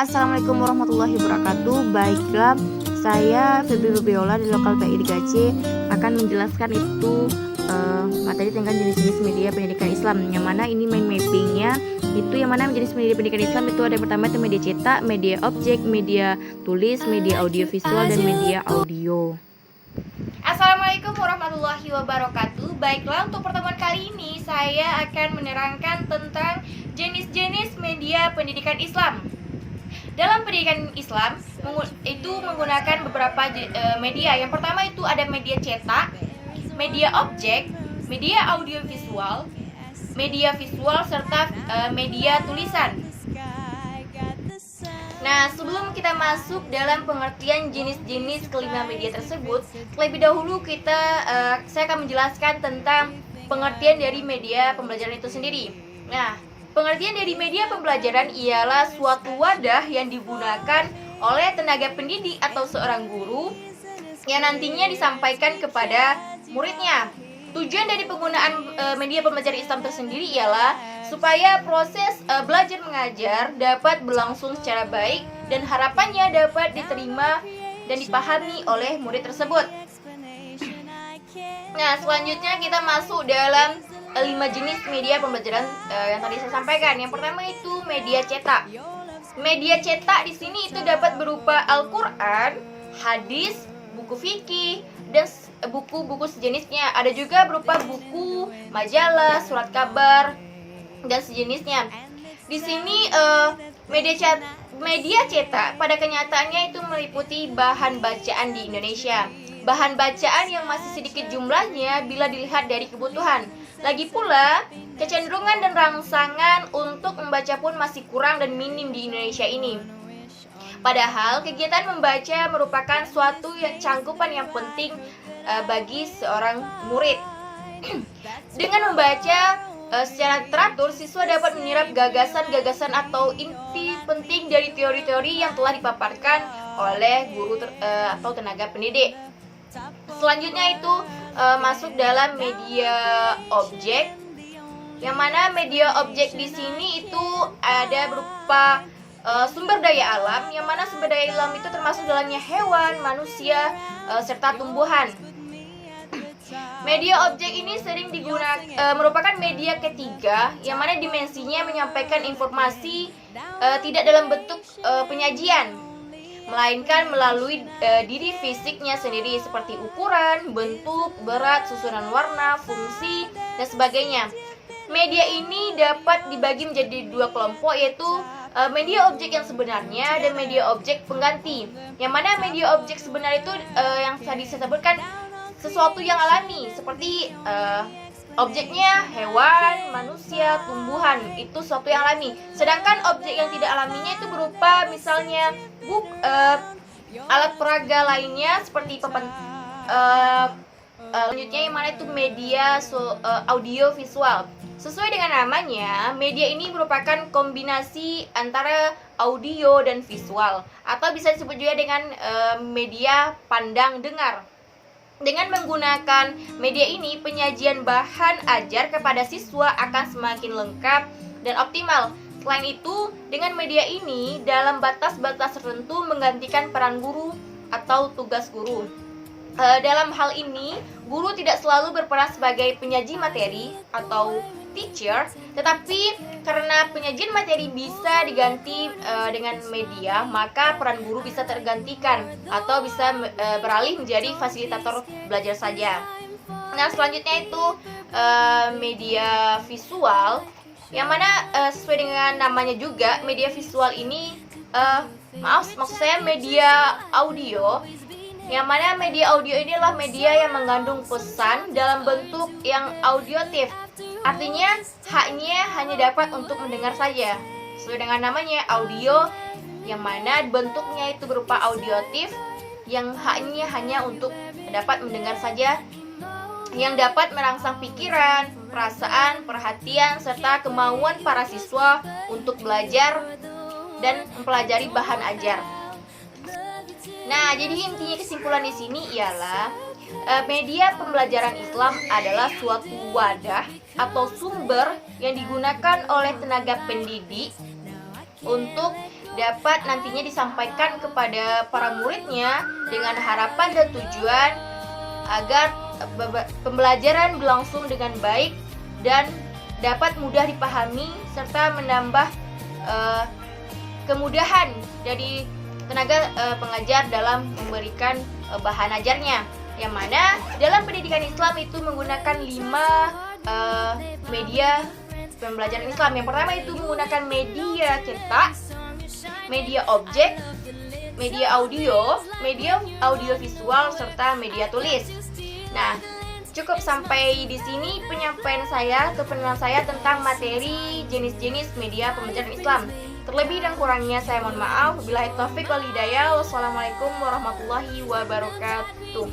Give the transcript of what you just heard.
Assalamualaikum warahmatullahi wabarakatuh. Baiklah, saya Febri Rubiola dari Lokal PI di Gace akan menjelaskan itu materi tentang jenis-jenis media pendidikan Islam. Yang mana ini mind mappingnya itu yang mana jenis media pendidikan Islam itu ada yang pertama itu media cetak, media objek, media tulis, media audiovisual, dan media audio. Assalamualaikum warahmatullahi wabarakatuh. Baiklah, untuk pertemuan kali ini saya akan menerangkan tentang jenis-jenis media pendidikan Islam. Dalam pendidikan Islam itu menggunakan beberapa media. Yang pertama itu ada media cetak, media objek, media audiovisual, media visual, serta media tulisan. Nah, sebelum kita masuk dalam pengertian jenis-jenis kelima media tersebut, terlebih dahulu saya akan menjelaskan tentang pengertian dari media pembelajaran itu sendiri. Nah, pengertian dari media pembelajaran ialah suatu wadah yang digunakan oleh tenaga pendidik atau seorang guru yang nantinya disampaikan kepada muridnya. Tujuan dari penggunaan media pembelajaran Islam tersendiri ialah supaya proses belajar mengajar dapat berlangsung secara baik dan harapannya dapat diterima dan dipahami oleh murid tersebut. Nah, selanjutnya kita masuk dalam 5 jenis media pembelajaran yang tadi saya sampaikan. Yang pertama itu media cetak. Media cetak di sini itu dapat berupa Al-Qur'an, hadis, buku fikih, dan buku-buku sejenisnya. Ada juga berupa buku, majalah, surat kabar, dan sejenisnya. Di sini media cetak pada kenyataannya itu meliputi bahan bacaan di Indonesia. Bahan bacaan yang masih sedikit jumlahnya bila dilihat dari kebutuhan. Lagi pula, kecenderungan dan rangsangan untuk membaca pun masih kurang dan minim di Indonesia ini. Padahal, kegiatan membaca merupakan suatu cangkupan yang penting bagi seorang murid. Dengan membaca secara teratur, siswa dapat menyerap gagasan-gagasan atau inti penting dari teori-teori yang telah dipaparkan oleh guru atau tenaga pendidik. Selanjutnya itu masuk dalam media objek, yang mana media objek di sini itu ada berupa sumber daya alam, yang mana sumber daya alam itu termasuk dalamnya hewan, manusia, serta tumbuhan. Media objek ini sering digunakan merupakan media ketiga, yang mana dimensinya menyampaikan informasi tidak dalam bentuk penyajian, melainkan melalui diri fisiknya sendiri seperti ukuran, bentuk, berat, susunan warna, fungsi, dan sebagainya. Media ini dapat dibagi menjadi 2 kelompok, yaitu media objek yang sebenarnya dan media objek pengganti. Yang mana media objek sebenarnya itu yang tadi saya sebutkan sesuatu yang alami, seperti objeknya hewan, manusia, tumbuhan, itu sesuatu yang alami. Sedangkan objek yang tidak alaminya itu berupa misalnya alat peraga lainnya seperti selanjutnya yang mana itu media audio visual. Sesuai dengan namanya, media ini merupakan kombinasi antara audio dan visual, atau bisa disebut juga dengan media pandang dengar. Dengan menggunakan media ini, penyajian bahan ajar kepada siswa akan semakin lengkap dan optimal. Selain itu, dengan media ini dalam batas-batas tertentu menggantikan peran guru atau tugas guru. Dalam hal ini, guru tidak selalu berperan sebagai penyaji materi atau teacher, tetapi karena penyajian materi bisa diganti dengan media, maka peran guru bisa tergantikan atau bisa beralih menjadi fasilitator belajar saja. Nah, selanjutnya itu media visual, yang mana sesuai dengan namanya juga, media visual ini maksud saya media audio, yang mana media audio ini adalah media yang mengandung pesan dalam bentuk yang audiotif. Artinya, haknya hanya dapat untuk mendengar saja. Sesuai dengan namanya, audio, yang mana bentuknya itu berupa audiotif, yang haknya hanya untuk dapat mendengar saja, yang dapat merangsang pikiran, perasaan, perhatian, serta kemauan para siswa untuk belajar dan mempelajari bahan ajar. Nah, jadi intinya kesimpulan di sini ialah media pembelajaran Islam adalah suatu wadah atau sumber yang digunakan oleh tenaga pendidik untuk dapat nantinya disampaikan kepada para muridnya dengan harapan dan tujuan agar pembelajaran berlangsung dengan baik dan dapat mudah dipahami serta menambah kemudahan dari tenaga pengajar dalam memberikan bahan ajarnya. Yang mana dalam pendidikan Islam itu menggunakan 5 media pembelajaran Islam. Yang pertama itu menggunakan media cetak, media objek, media audio visual, serta media tulis. Nah, cukup sampai di sini penyampaian saya atau penjelasan saya tentang materi jenis-jenis media pembelajaran Islam. Terlebih dan kurangnya saya mohon maaf. Wabillahi taufik wal hidayah. Wassalamualaikum warahmatullahi wabarakatuh.